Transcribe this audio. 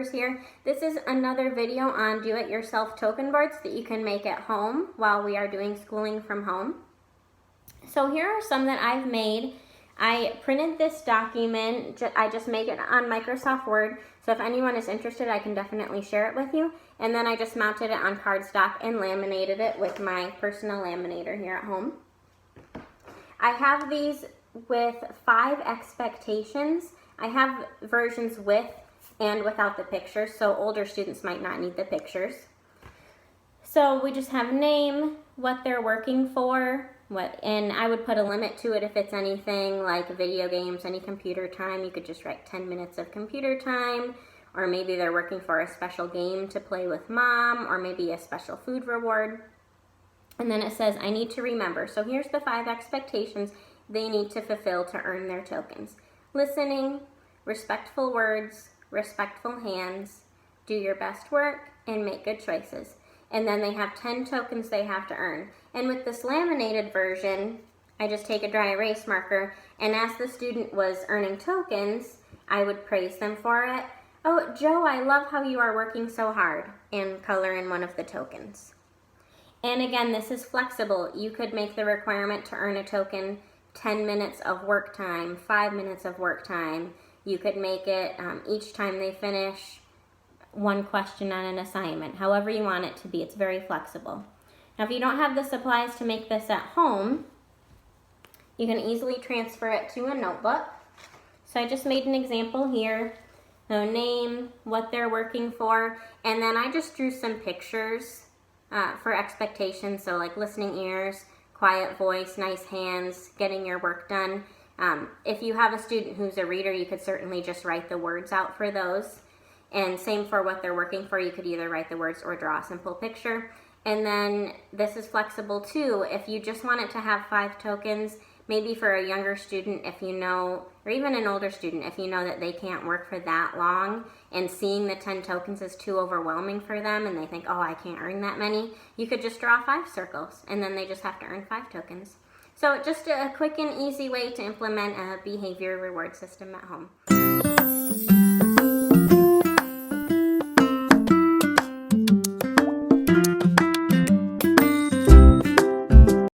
numbers here. This is another video on do-it-yourself token boards that you can make at home while we are doing schooling from home. So here are some that I've made. I printed this document. I just make it on Microsoft Word. So if anyone is interested, I can definitely share it with you. And then I just mounted it on cardstock and laminated it with my personal laminator here at home. I have these with 5 expectations. I have versions with and without the pictures, so older students might not need the pictures. So we just have name, what they're working for, and I would put a limit to it if it's anything like video games, any computer time. You could just write 10 minutes of computer time, or maybe they're working for a special game to play with mom, or maybe a special food reward. And then it says, I need to remember. So here's the 5 expectations they need to fulfill to earn their tokens. Listening, respectful words, respectful hands, do your best work, and make good choices. And then they have 10 tokens they have to earn. And with this laminated version, I just take a dry erase marker, and as the student was earning tokens, I would praise them for it. Oh, Joe, I love how you are working so hard, and color in one of the tokens. And again, this is flexible. You could make the requirement to earn a token 10 minutes of work time, 5 minutes of work time. You could make it each time they finish 1 question on an assignment, however you want it to be. It's very flexible. Now, if you don't have the supplies to make this at home, you can easily transfer it to a notebook. So I just made an example here. So name, what they're working for, and then I just drew some pictures for expectations. So like listening ears, quiet voice, nice hands, getting your work done. If you have a student who's a reader, you could certainly just write the words out for those. And same for what they're working for. You could either write the words or draw a simple picture. And then this is flexible too. If you just want it to have 5 tokens, maybe for a younger student, if you know, or even an older student, if you know that they can't work for that long and seeing the 10 tokens is too overwhelming for them and they think, oh, I can't earn that many, you could just draw 5 circles and then they just have to earn 5 tokens. So just a quick and easy way to implement a behavior reward system at home.